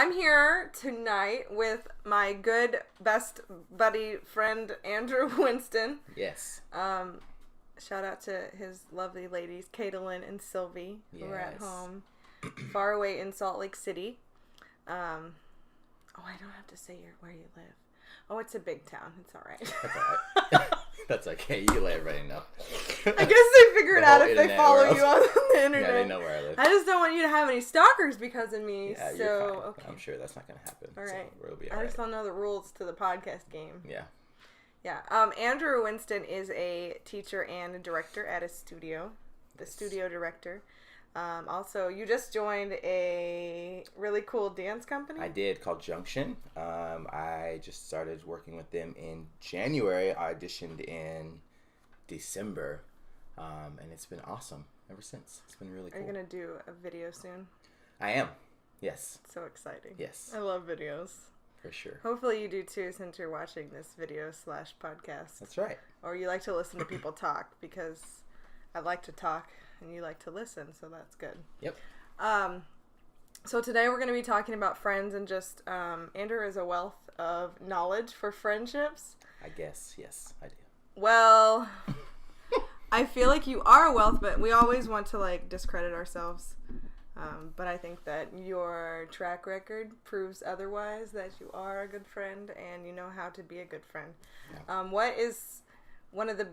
I'm here tonight with my good best buddy friend Andrew Winston. Yes. Shout out to his lovely ladies, Caitlyn and Sylvie, who are at home, far away in Salt Lake City. I don't have to say where you live. Oh, it's a big town. It's all right. That's all right. That's okay. You can let everybody know. I guess they figure it out if they follow you on the internet. Yeah, they know where I live. I just don't want you to have any stalkers because of me. Yeah, so you're fine. okay. I'm sure that's not going to happen. All right. So we'll be I just don't know the rules to the podcast game. Yeah. Yeah. Andrew Winston is a teacher and a director at a studio. The studio director. Also, you just joined a really cool dance company? I did, called Junction. I just started working with them in January. I auditioned in December. And it's been awesome ever since. It's been really cool. Are you going to do a video soon? I am. Yes. So exciting. Yes. I love videos. For sure. Hopefully you do too, since you're watching this video/podcast. That's right. Or you like to listen to people talk, because I like to talk and you like to listen, so that's good. Yep. So today we're going to be talking about friends, and just Andrew is a wealth of knowledge for friendships. I guess, yes, I do. Well, I feel like you are a wealth, but we always want to discredit ourselves. But I think that your track record proves otherwise, that you are a good friend and you know how to be a good friend. Yeah. What is one of the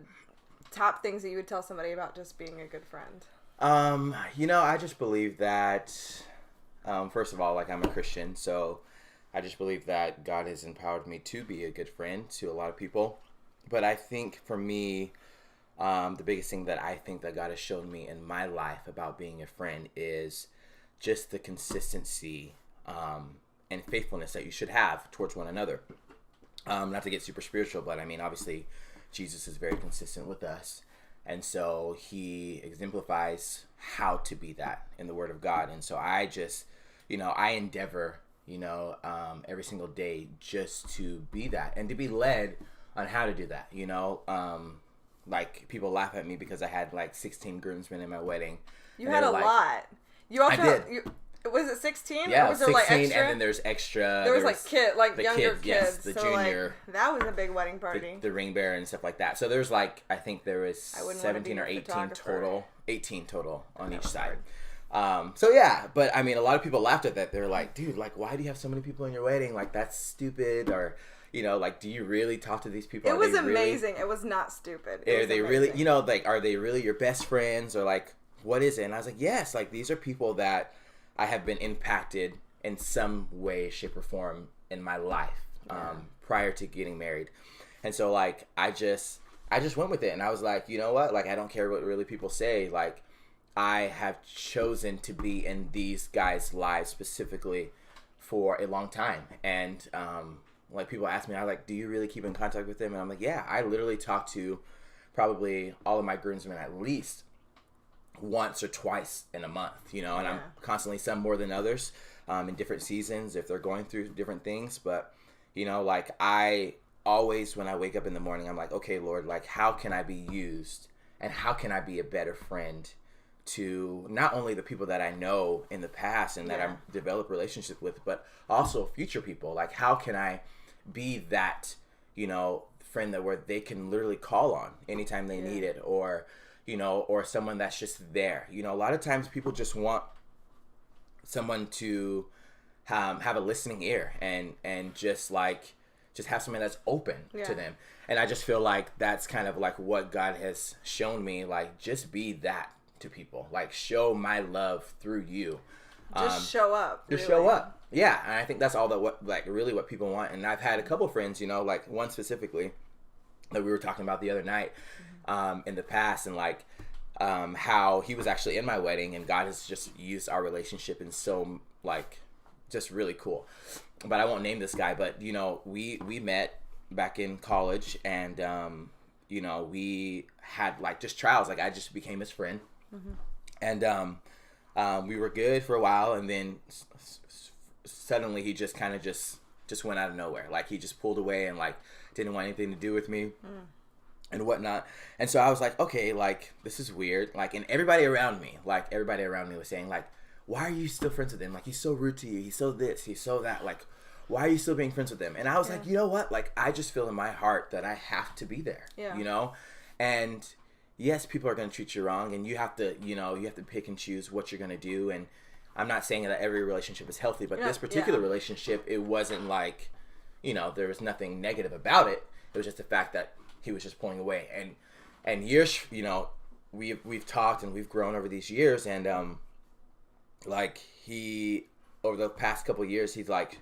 top things that you would tell somebody about just being a good friend? I just believe that, first of all, I'm a Christian, so I just believe that God has empowered me to be a good friend to a lot of people. But I think for me, the biggest thing that I think that God has shown me in my life about being a friend is just the consistency and faithfulness that you should have towards one another. Not to get super spiritual, but obviously Jesus is very consistent with us. And so he exemplifies how to be that in the Word of God. And so I just, I endeavor, every single day just to be that and to be led on how to do that, people laugh at me because I had 16 groomsmen in my wedding. You had a lot. You also I did. Was it 16? Yeah, or was 16, there extra? and then there's extra. There was younger kids. Yes, the so junior. That was a big wedding party. The ring bearer and stuff like that. So there's I think there was 17 or 18 total. 18 total on each side. So yeah, but a lot of people laughed at that. They're like, dude, why do you have so many people in your wedding? That's stupid. Or, do you really talk to these people? It was amazing. It was not stupid. Are they really, are they really your best friends? Or what is it? And I was like, yes, these are people that I have been impacted in some way, shape, or form in my life prior to getting married. And so I just went with it, and I was like, you know what? I don't care what really people say. I have chosen to be in these guys' lives specifically for a long time. And people ask me, I do you really keep in contact with them? And I'm like, yeah, I literally talk to probably all of my groomsmen at least once or twice in a month, and I'm constantly, some more than others, in different seasons if they're going through different things. But, I always, when I wake up in the morning, I'm like, okay, Lord, how can I be used, and how can I be a better friend to not only the people that I know in the past and that I've developed relationships with, but also future people. How can I be that, friend that where they can literally call on anytime they need it, or someone that's just there. A lot of times people just want someone to have a listening ear and just have someone that's open to them. And I just feel like that's kind of what God has shown me, just be that to people. Show my love through you. Just show up. Just show up. Yeah, and I think that's all that really what people want. And I've had a couple friends, one specifically that we were talking about the other night, in the past, and how he was actually in my wedding, and God has just used our relationship in so just really cool. But I won't name this guy, but we met back in college, and we had just trials. I just became his friend, and we were good for a while, and then suddenly he just kind of just went out of nowhere. He just pulled away and didn't want anything to do with me. And whatnot. And so I was like, okay, this is weird. And everybody around me was saying, why are you still friends with him? Like, he's so rude to you. He's so this, he's so that. Like, why are you still being friends with him? And I was like, you know what? Like, I just feel in my heart that I have to be there, you know? And yes, people are going to treat you wrong, and you have to, you know, you have to pick and choose what you're going to do. And I'm not saying that every relationship is healthy, but this particular relationship, it wasn't like, you know, there was nothing negative about it. It was just the fact that he was just pulling away. And years, you know, we've talked and we've grown over these years, and like, he, over the past couple of years, he's like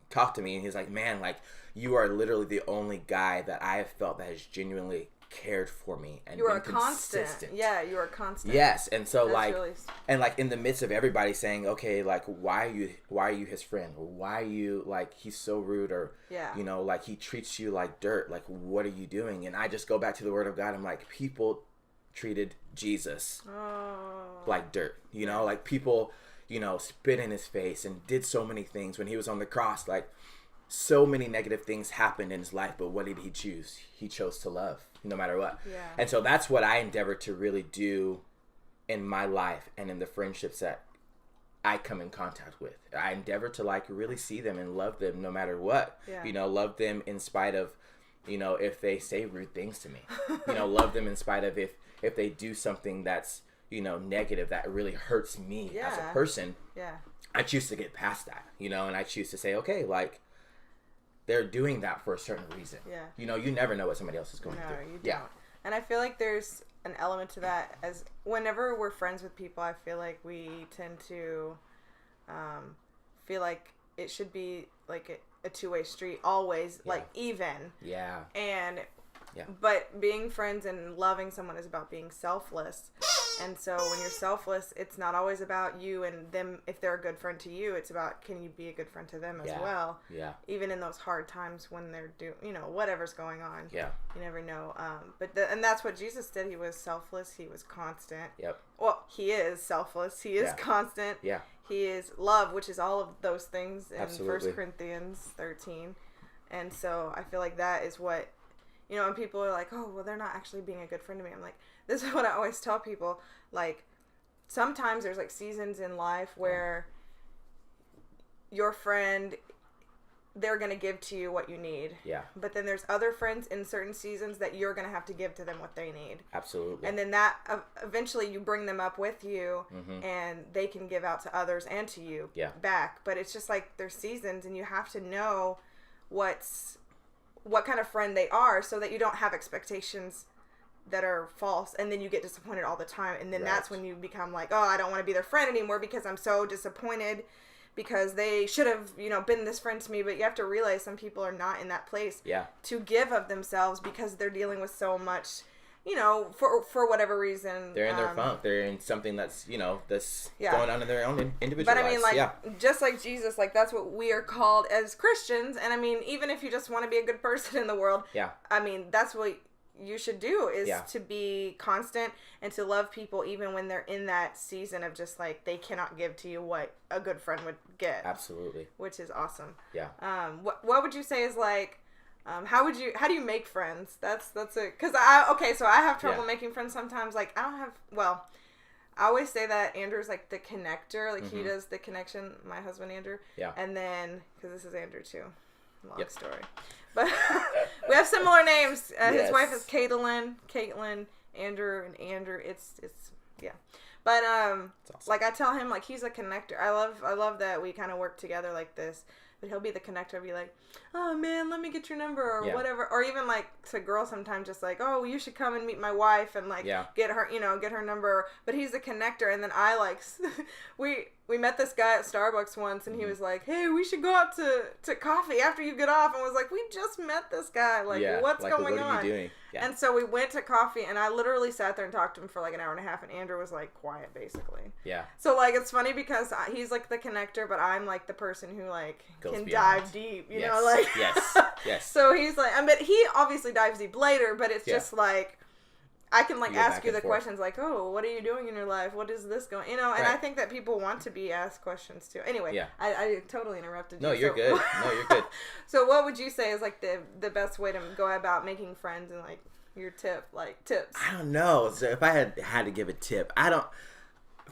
talked to me, and he's like, man, like, you are literally the only guy that I have felt that has genuinely cared for me and you are been constant. consistent. Yeah, you are constant. Yes, and so That's like, really... and like in the midst of everybody saying, okay, like, why are you his friend, or why are you, like, he's so rude, or you know, like, he treats you like dirt, like, what are you doing? And I just go back to the Word of God. I'm like, people treated Jesus like dirt, you know, like, people, you know, spit in his face and did so many things when he was on the cross. Like, so many negative things happened in his life, but what did he choose? He chose to love, no matter what. Yeah. And so that's what I endeavor to really do in my life and in the friendships that I come in contact with. I endeavor to, like, really see them and love them no matter what. Yeah. You know, love them in spite of, you know, if they say rude things to me. You know, love them in spite of if they do something that's, you know, negative, that really hurts me as a person. Yeah. I choose to get past that, you know, and I choose to say, okay, like, they're doing that for a certain reason. Yeah. You know, you never know what somebody else is going through. No, you don't. And I feel like there's an element to that, as whenever we're friends with people, I feel like we tend to feel like it should be like a two-way street always, like, even. Yeah. And but being friends and loving someone is about being selfless. And so when you're selfless, it's not always about you and them. If they're a good friend to you, it's about, can you be a good friend to them as well? Yeah. Even in those hard times when they're you know, whatever's going on. Yeah. You never know. And that's what Jesus did. He was selfless. He was constant. Yep. Well, he is selfless. He is constant. Yeah. He is love, which is all of those things in 1 Corinthians 13. And so I feel like that is what, you know, and people are like, oh, well, they're not actually being a good friend to me. I'm like, this is what I always tell people. Like, sometimes there's, like, seasons in life where your friend, they're going to give to you what you need. Yeah. But then there's other friends in certain seasons that you're going to have to give to them what they need. Absolutely. And then that, eventually you bring them up with you, and they can give out to others and to you back. But it's just like, there's seasons, and you have to know what kind of friend they are, so that you don't have expectations that are false, and then you get disappointed all the time, and then that's when you become like, oh, I don't want to be their friend anymore because I'm so disappointed because they should have, you know, been this friend to me. But you have to realize some people are not in that place to give of themselves because they're dealing with so much, you know, for whatever reason. They're in their funk. They're in something that's, you know, that's going on in their own individual lives. But I mean, like, just like Jesus, like, that's what we are called as Christians. And I mean, even if you just want to be a good person in the world, I mean, that's what you should do, is to be constant and to love people even when they're in that season of just, like, they cannot give to you what a good friend would get. Absolutely. Which is awesome. Yeah. What would you say is, like, how do you make friends? That's it. Cause so I have trouble making friends sometimes. Like, I always say that Andrew's, like, the connector. Like, he does the connection, my husband, Andrew. Yeah. And then, cause this is Andrew too. Long story. But we have similar names. His wife is Caitlyn, Andrew, and Andrew. It's yeah. But awesome. Like, I tell him, like, he's a connector. I love that we kind of work together like this. But he'll be the connector. I'll be like, oh, man, let me get your number, or whatever. Or even, like, to girls sometimes, just like, oh, you should come and meet my wife and, like, get her number. But he's the connector. And then I, like, we met this guy at Starbucks once, and he was like, hey, we should go out to coffee after you get off. And I was like, we just met this guy. Like, what's going on? What are you doing? Yeah. And so we went to coffee, and I literally sat there and talked to him for, like, an hour and a half, and Andrew was, like, quiet, basically. Yeah. So, like, it's funny because he's, like, the connector, but I'm, like, the person who, like, can dive deep, you know, like. Yes. So he's like, but he obviously dives deep later, but it's just, like, I can, like, ask you the questions, like, oh, what are you doing in your life? What is this going, you know? And I think that people want to be asked questions too. Anyway, I totally interrupted you. No, you're good. No, you're good. So what would you say is, like, the best way to go about making friends, and, like, your tips? I don't know. So if I had to give a tip,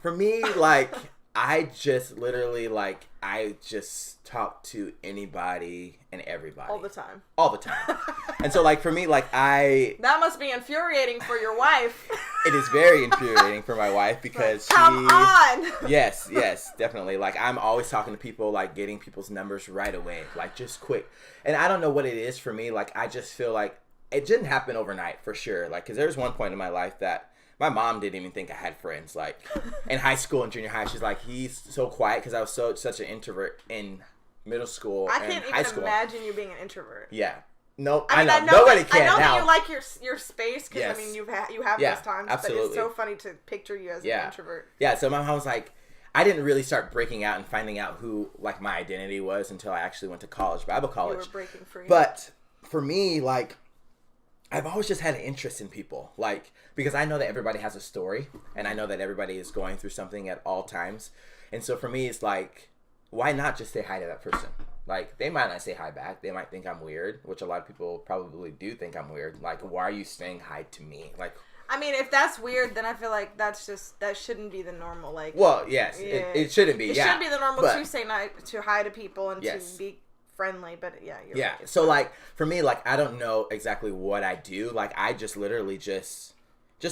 for me, like, I just literally, like, I just talk to anybody and everybody. All the time. All the time. And so, like, for me, like, That must be infuriating for your wife. It is very infuriating for my wife because Come on! Yes, definitely. Like, I'm always talking to people, like, getting people's numbers right away. Like, just quick. And I don't know what it is for me. Like, I just feel like it didn't happen overnight, for sure. Like, because there was one point in my life that my mom didn't even think I had friends. Like, in high school and junior high, she's like, he's so quiet because I was such an introvert in middle school and high school. I can't even imagine you being an introvert. Yeah. No, I know nobody can now. I know that you like your space because, Yes. I mean, you have Yeah, those times. absolutely. But it's so funny to picture you as an introvert. Yeah, so my mom was like, I didn't really start breaking out and finding out who, like, my identity was until I actually went to college, Bible college. You were breaking free. But for me, like, I've always just had an interest in people, like, because I know that everybody has a story, and I know that everybody is going through something at all times. And so for me, it's like, why not just say hi to that person? Like, they might not say hi back. They might think I'm weird, which a lot of people probably do think I'm weird. Like, why are you saying hi to me? Like, I mean, if that's weird, then I feel like that shouldn't be the normal. Like, well, yes, yeah. it shouldn't be. It shouldn't be the normal to say hi to people and to be friendly. But yeah, you're right. So like for me, like I don't know exactly what I do. Like I just literally just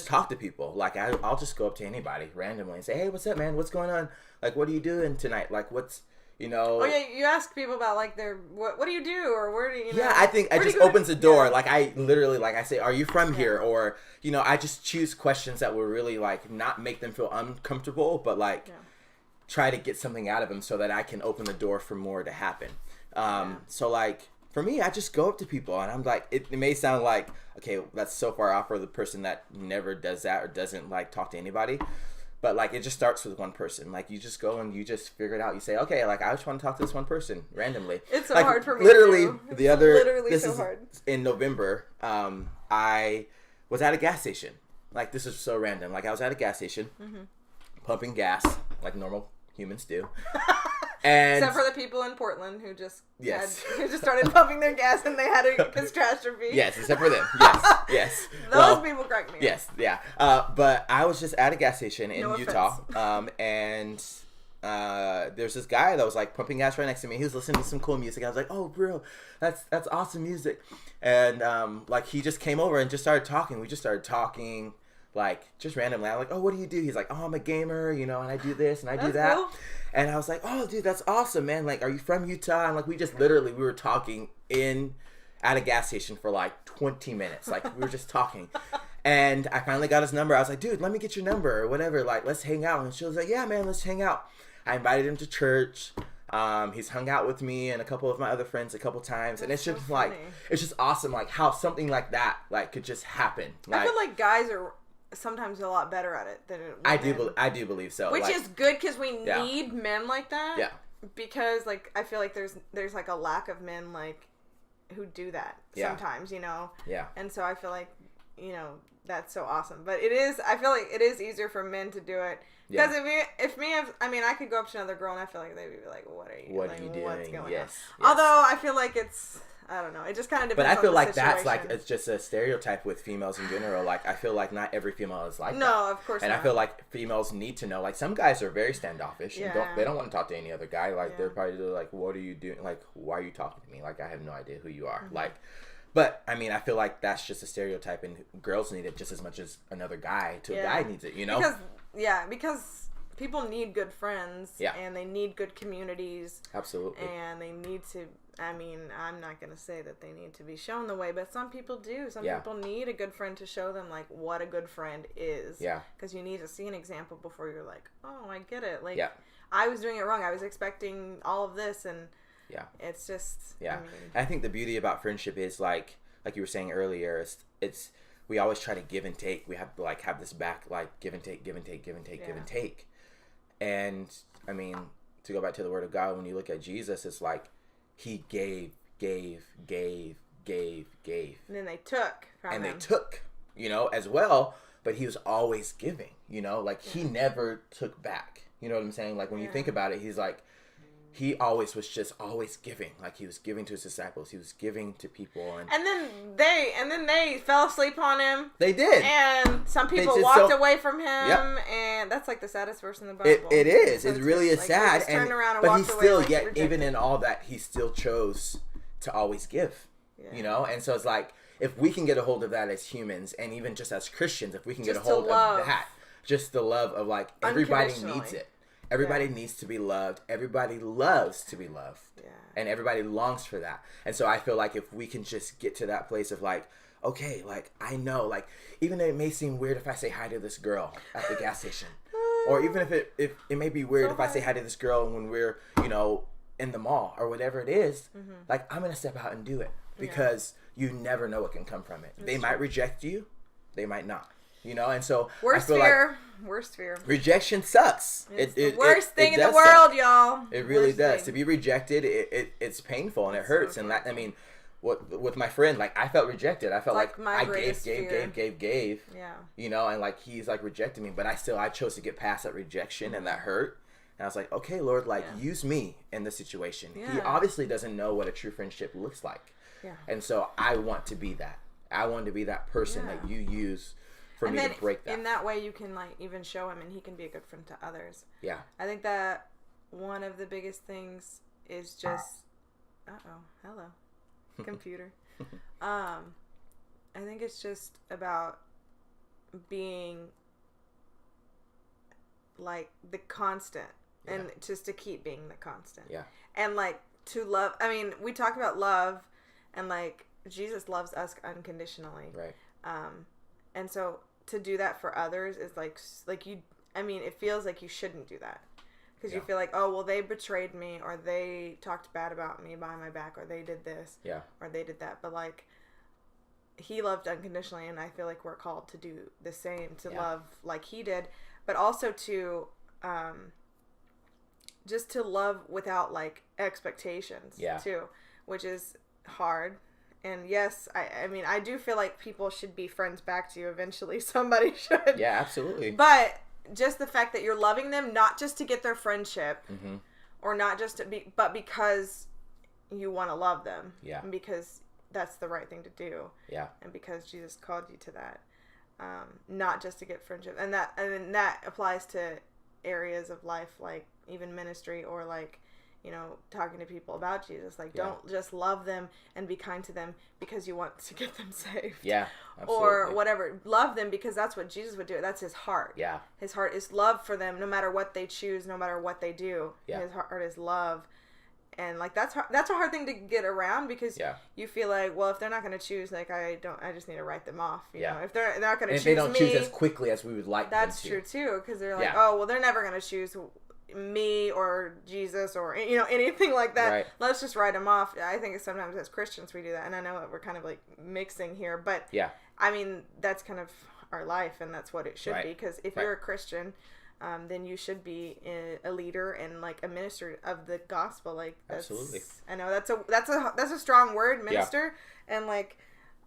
talk to people. Like I'll just go up to anybody randomly and say, hey, what's up, man? What's going on? Like, what are you doing tonight? Like, what's Oh yeah, you ask people about like their what do you do or where do you know? Yeah, I think it just opens the door. Like I literally I say, are you from here? Or I just choose questions that will really like not make them feel uncomfortable, but like try to get something out of them so that I can open the door for more to happen. So like for me, I just go up to people and I'm like, it may sound like, okay, that's so far off for the person that never does that or doesn't like talk to anybody. But like it just starts with one person. Like you just go and you just figure it out. You say, okay, like I just want to talk to this one person randomly. It's so like, hard for me. Literally, Literally so hard. In November, I was at a gas station. Like this is so random. Like I was at a gas station, pumping gas like normal humans do. And except for the people in Portland who just who just started pumping their gas and they had a catastrophe. Yes, except for them. Yes. Those people crack me up. Yes, yeah. But I was just at a gas station in Utah, and there's this guy that was like pumping gas right next to me. He was listening to some cool music. I was like, oh, bro, that's awesome music. And like he just came over and just started talking. We just started talking. Like, just randomly. I'm like, oh, what do you do? He's like, oh, I'm a gamer, and I do this and I do that. Cool. And I was like, oh, dude, that's awesome, man. Like, are you from Utah? And like, we were talking at a gas station for like 20 minutes. Like, we were just talking. And I finally got his number. I was like, dude, let me get your number or whatever. Like, let's hang out. And she was like, yeah, man, let's hang out. I invited him to church. He's hung out with me and a couple of my other friends a couple times. And it's just like, it's just awesome. Like, how something like that, like, could just happen. Like, I feel like guys are sometimes a lot better at it than women. I do believe so. Which is good because we need men like that. Yeah. Because like I feel like there's like a lack of men like who do that sometimes, Yeah. And so I feel like that's so awesome. But I feel like it is easier for men to do it. Because I could go up to another girl and I feel like they'd be like, what are you doing? What's going on? Although I feel like I don't know. It just kind of depends. But I feel on like the that's situation. like it's just a stereotype with females in general. Like I feel like not every female is like that. No, of course not. And I feel like females need to know. Like some guys are very standoffish and they don't want to talk to any other guy. Like they're probably like, what are you doing? Like why are you talking to me? Like I have no idea who you are. Mm-hmm. Like, but I mean I feel like that's just a stereotype, and girls need it just as much as another guy a guy needs it. Because people need good friends. Yeah. And they need good communities. Absolutely. And they need to. I mean, I'm not going to say that they need to be shown the way, but some people do. Some people need a good friend to show them, like, what a good friend is. Yeah. Because you need to see an example before you're like, oh, I get it. Like, I was doing it wrong. I was expecting all of this, and it's just... Yeah. I think the beauty about friendship is, like you were saying earlier, it's we always try to give and take. We have to, like, have this back, like, give and take, give and take, give and take, give and take. And, I mean, to go back to the Word of God, when you look at Jesus, it's like, he gave. And then they took from him. They took, as well. But he was always giving, like he never took back. You know what I'm saying? Like when you think about it, he's like, he always was just always giving. Like, he was giving to his disciples. He was giving to people. And then they fell asleep on him. They did. And some people walked away from him. Yep. And that's like the saddest verse in the Bible. It is. So it really is sad. He turned around and but walked he away, still, like, yet rejected. even in all that, he still chose to always give. Yeah. You know? And so it's like, if we can get a hold of that as humans, and even just as Christians, if we can get a hold of that, just the love of, like, everybody needs it. Everybody needs to be loved. Everybody loves to be loved. Yeah. And everybody longs for that. And so I feel like if we can just get to that place of, like, okay, like, I know, like, even though it may seem weird if I say hi to this girl at the gas station, or even if it may be weird if I say hi to this girl when we're, you know, in the mall or whatever it is, like, I'm going to step out and do it, because you never know what can come from it. They might reject you. They might not. You know, and so worst fear. Rejection sucks. It's the worst thing in the world, y'all. It really does. To be rejected, it's painful and it hurts. And that, I mean, with my friend, like, I felt rejected. I felt like I gave. Yeah. You know, and like, he's like rejecting me, but I chose to get past that rejection and that hurt. And I was like, okay, Lord, like, use me in this situation. Yeah. He obviously doesn't know what a true friendship looks like. Yeah. And so I want to be that. I want to be that person that you use for me to break that. In that way, you can, like, even show him, and he can be a good friend to others. Yeah. I think that one of the biggest things is just, hello, computer. I think it's just about being, like, the constant, and just to keep being the constant. Yeah. And, like, to love. I mean, we talk about love, and, like, Jesus loves us unconditionally. Right. And so to do that for others is like you, I mean, it feels like you shouldn't do that, because you feel like, oh, well, they betrayed me, or they talked bad about me behind my back, or they did this, or they did that. But, like, he loved unconditionally, and I feel like we're called to do the same, to love like he did, but also to, just to love without, like, expectations too, which is hard. And yes, I mean, I do feel like people should be friends back to you eventually. Somebody should. Yeah, absolutely. But just the fact that you're loving them, not just to get their friendship, or not just to be, but because you want to love them. Yeah. And because that's the right thing to do. Yeah. And because Jesus called you to that. Not just to get friendship. And that applies to areas of life, like even ministry, or, like, you know, talking to people about Jesus. Like, don't just love them and be kind to them because you want to get them saved. Yeah, absolutely. Or whatever. Love them because that's what Jesus would do. That's his heart. Yeah. His heart is love for them, no matter what they choose, no matter what they do. Yeah. His heart is love. And, like, that's hard. That's a hard thing to get around, because you feel like, well, if they're not going to choose, like, I just need to write them off. You know, if they're not going to choose me. If they don't choose as quickly as we would like them to. That's true, too, because they're like, oh, well, they're never going to choose me or Jesus or, you know, anything like that. Right. Let's just write them off. I think sometimes as Christians we do that, and I know that we're kind of, like, mixing here, but I mean, that's kind of our life, and that's what it should be, because if you're a Christian, then you should be a leader and, like, a minister of the gospel. Like, that's, absolutely. I know that's a strong word, minister, and, like,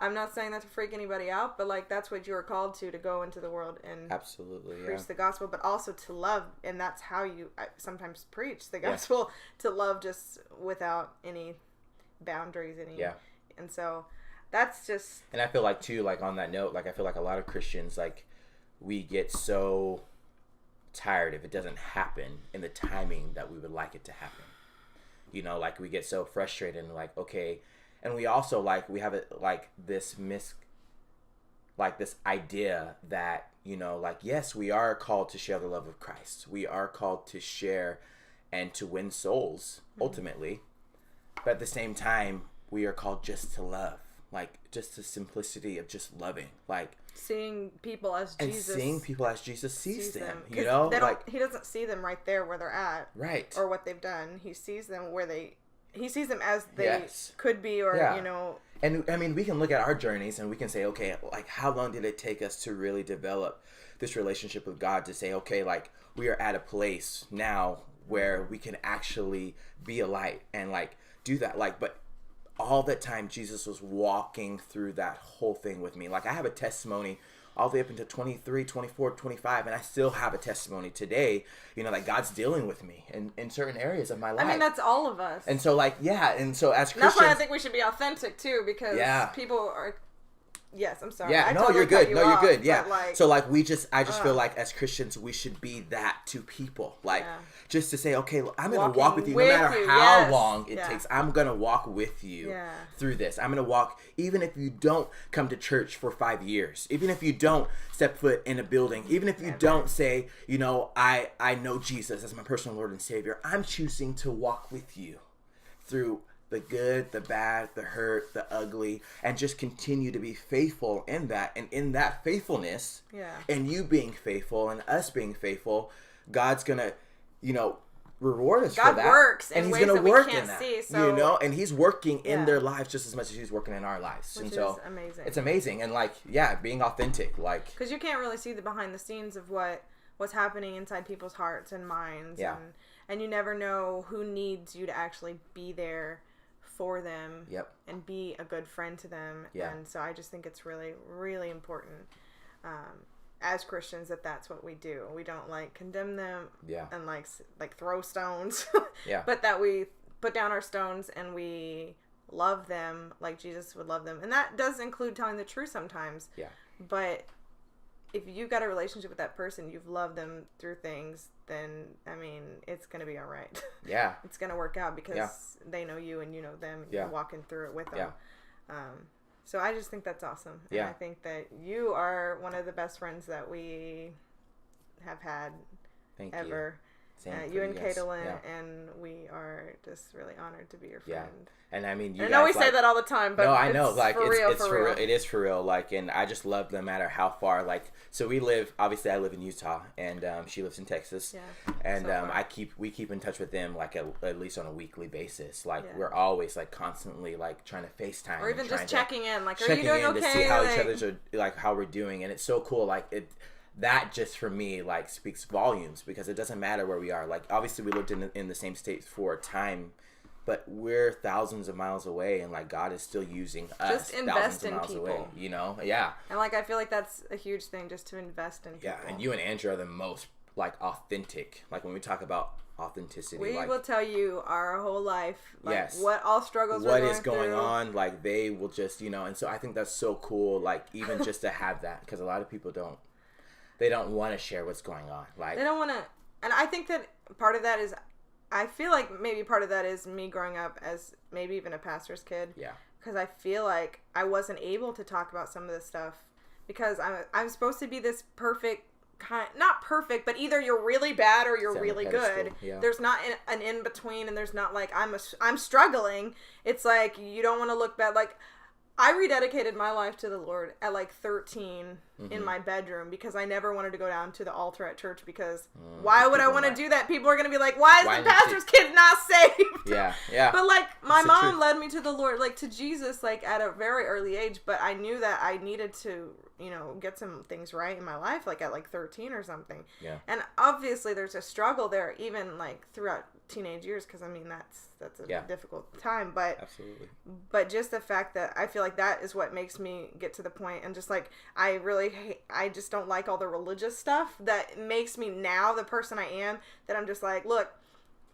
I'm not saying that to freak anybody out, but, like, that's what you are called to go into the world and absolutely preach the gospel, but also to love, and that's how you sometimes preach the gospel, to love just without any boundaries, and so that's just. And I feel like, too, like, on that note, like, I feel like a lot of Christians, like, we get so tired if it doesn't happen in the timing that we would like it to happen. You know, like, we get so frustrated and, like, okay. And we also, like, we have this idea that, you know, like, yes, we are called to share the love of Christ. We are called to share and to win souls, ultimately. But at the same time, we are called just to love. Like, just the simplicity of just loving. Like, seeing people as Jesus. And seeing people as Jesus sees them. You know? Like, he doesn't see them right there where they're at. Right. Or what they've done. He sees them where he sees them as they could be, or, you know. And, I mean, we can look at our journeys and we can say, okay, like, how long did it take us to really develop this relationship with God, to say, okay, like, we are at a place now where we can actually be a light and, like, do that. Like, but all that time, Jesus was walking through that whole thing with me. Like, I have a testimony all the way up into 23, 24, 25, and I still have a testimony today, you know, like God's dealing with me in certain areas of my life. I mean, that's all of us. And so, like, yeah, and so as Christians... That's why I think we should be authentic, too, because people are... Yes, I'm sorry. Yeah, totally you're good. you're good. Yeah. Like, so like I just feel like as Christians we should be that to people. Like just to say, okay, I'm gonna walk with you no matter how long it takes. I'm gonna walk with you through this. I'm gonna walk even if you don't come to church for 5 years, even if you don't step foot in a building, even if you don't say, you know, I know Jesus as my personal Lord and Savior. I'm choosing to walk with you through the good, the bad, the hurt, the ugly, and just continue to be faithful in that. And in that faithfulness, and you being faithful and us being faithful, God's gonna, you know, reward us for that. God works and in He's ways gonna that work we can't in that, see. So, you know, and He's working in their lives just as much as He's working in our lives. Which and so is amazing. It's amazing, and like, being authentic, like, because you can't really see the behind the scenes of what's happening inside people's hearts and minds, and you never know who needs you to actually be there for them and be a good friend to them. And so I just think it's really, really important as Christians that's what we do. We don't like condemn them and like throw stones, but that we put down our stones and we love them like Jesus would love them. And that does include telling the truth sometimes. But if you've got a relationship with that person, you've loved them through things, then, I mean, it's going to be all right. It's going to work out because they know you and you know them and you're walking through it with them. So I just think that's awesome. And I think that you are one of the best friends that we have had ever. You and Caitlyn, and we are just really honored to be your friend. And I mean, I know we say that all the time, but I know, like, it's for real. It is for real. Like, and I just love no matter how far. Like, so obviously I live in Utah, and she lives in Texas, and we keep in touch with them like at least on a weekly basis. Like, we're always like constantly like trying to FaceTime, or even just checking in. Like, are you doing okay? To see how each other's are, like, how we're doing, and it's so cool. Like it. That just for me like speaks volumes, because it doesn't matter where we are. Like, obviously we lived in the same state for a time, but we're thousands of miles away, and like God is still using us just invest thousands of in miles people. away, you know? And like, I feel like that's a huge thing, just to invest in people. And you and Andrew are the most like authentic. Like, when we talk about authenticity, we like, will tell you our whole life, like, what all struggles what we're is going on. Like, they will just, you know. And so I think that's so cool, like, even just to have that, because a lot of people don't want to share what's going on. Like, they don't want to. And I think that part of that is, I feel like maybe part of that is me growing up as maybe even a pastor's kid. Because I feel like I wasn't able to talk about some of this stuff because I'm supposed to be this perfect not perfect, but either you're really bad or you're really good. There's not an in between, and there's not like I'm struggling. It's like you don't want to look bad. Like, I rededicated my life to the Lord at like 13 in my bedroom because I never wanted to go down to the altar at church because why would I want to do that? People are going to be like, why is the pastor's kid not saved? But like, my mom led me to the Lord, like to Jesus, like at a very early age, but I knew that I needed to, you know, get some things right in my life, like at like 13 or something. And obviously there's a struggle there even like throughout teenage years, because I mean that's a difficult time, but but just the fact that I feel like that is what makes me get to the point, and just like I just don't like all the religious stuff that makes me now the person I am, that I'm just like, look,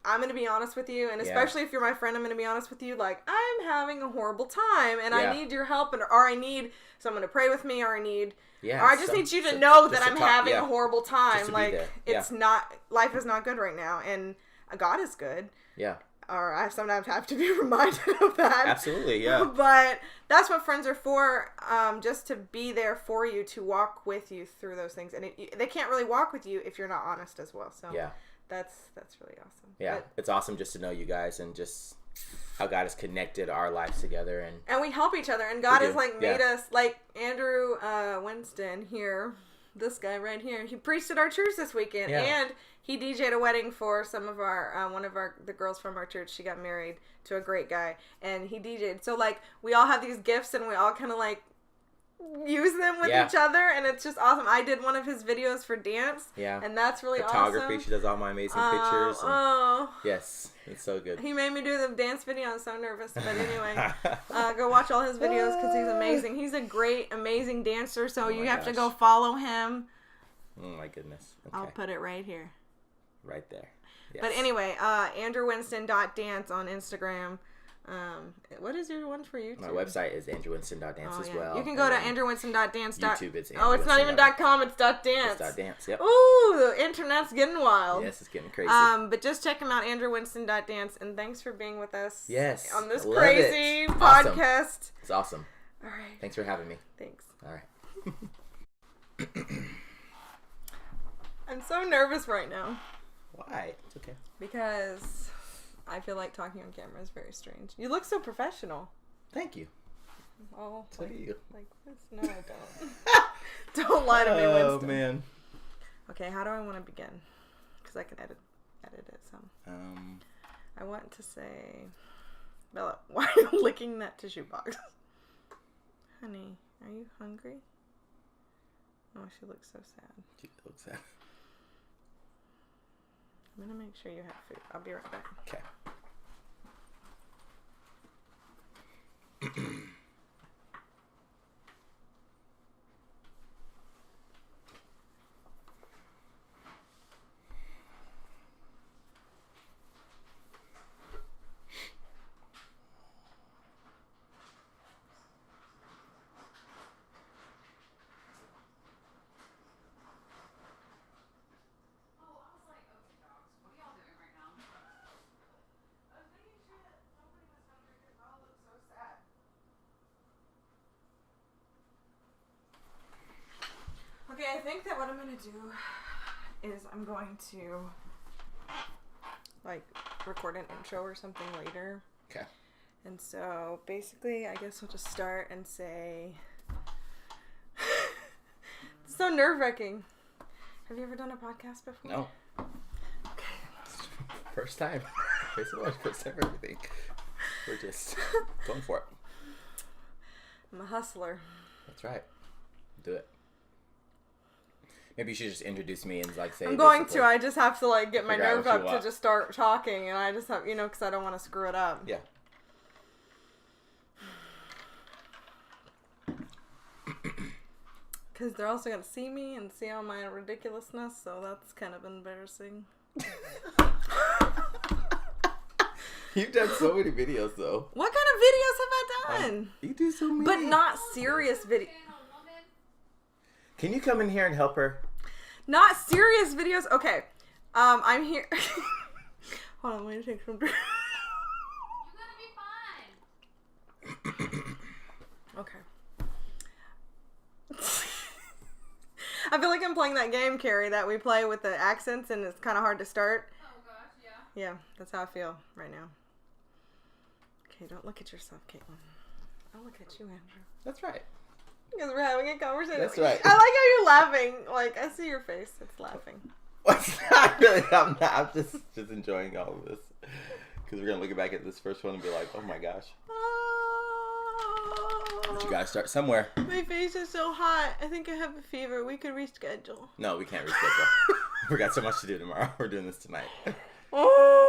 I'm going to be honest with you, and especially if you're my friend, I'm going to be honest with you, like, I'm having a horrible time, and I need your help, or I need someone to pray with me, or I need or I just need you to know that I'm having a horrible time, like, it's not, life is not good right now, and God is good. Or I sometimes have to be reminded of that. Absolutely, But that's what friends are for, just to be there for you, to walk with you through those things. And they can't really walk with you if you're not honest as well. So that's really awesome. But it's awesome just to know you guys, and just how God has connected our lives together. And we help each other. And God has like made us, like Andrew Winston here, this guy right here, he preached at our church this weekend. And he DJ'd a wedding for some of our, the girls from our church. She got married to a great guy, and he DJ'd. So, like, we all have these gifts, and we all kind of, like, use them with each other, and it's just awesome. I did one of his videos for dance, and that's really photography. awesome. She does all my amazing pictures. And yes, it's so good. He made me do the dance video. I'm so nervous, but anyway, go watch all his videos because he's amazing. He's a great, amazing dancer. So you have to go follow him. Oh my goodness! Okay. I'll put it right here. Right there. Yes. But anyway, AndrewWinston.dance on Instagram. What is your one for YouTube? My website is andrewwinston.dance as well. You can go to andrewwinston.dance. YouTube, it's it's not even .com, it's .dance. It's .dance, yep. Ooh, the internet's getting wild. Yes, it's getting crazy. But just check him out, andrewwinston.dance, and thanks for being with us. Yes. On this crazy podcast. Awesome. It's awesome. All right. Thanks for having me. Thanks. All right. I'm so nervous right now. Why? It's okay. Because I feel like talking on camera is very strange. You look so professional. Thank you. Oh, so do you. Like this? No, I don't. Don't lie to me, Winston. Oh, man. Okay, how do I want to begin? Because I can edit it some. I want to say, Bella, why are you licking that tissue box? Honey, are you hungry? Oh, she looks so sad. She looks sad. I'm going to make sure you have food. I'll be right back. Okay. Okay, I think that what I'm going to do is I'm going to, like, record an intro or something later. Okay. And so, basically, I guess we'll just start and say, it's so nerve-wracking. Have you ever done a podcast before? No. Okay. First time. First time for everything. We're just going for it. I'm a hustler. That's right. Do it. Maybe you should just introduce me and like say. I'm going to. I just have to like get my nerve up to just start talking, and I just have, because I don't want to screw it up. Yeah. Because they're also going to see me and see all my ridiculousness, so that's kind of embarrassing. You've done so many videos, though. What kind of videos have I done? You do so many. But not serious videos. Can you come in here and help her? Not serious videos. Okay. I'm here. Hold on, let me take some. You're gonna be fine. Okay. I feel like I'm playing that game, Carrie, that we play with the accents, and it's kind of hard to start. Oh gosh, yeah. Yeah, that's how I feel right now. Okay, don't look at yourself, Caitlyn. I'll look at you, Andrew. That's right. Because we're having a conversation. That's right. I like how you're laughing. Like, I see your face. It's laughing. What's not really? I'm not. I'm just enjoying all of this. Because we're going to look back at this first one and be like, oh my gosh. But you got to start somewhere. My face is so hot. I think I have a fever. We could reschedule. No, we can't reschedule. We got so much to do tomorrow. We're doing this tonight. Oh.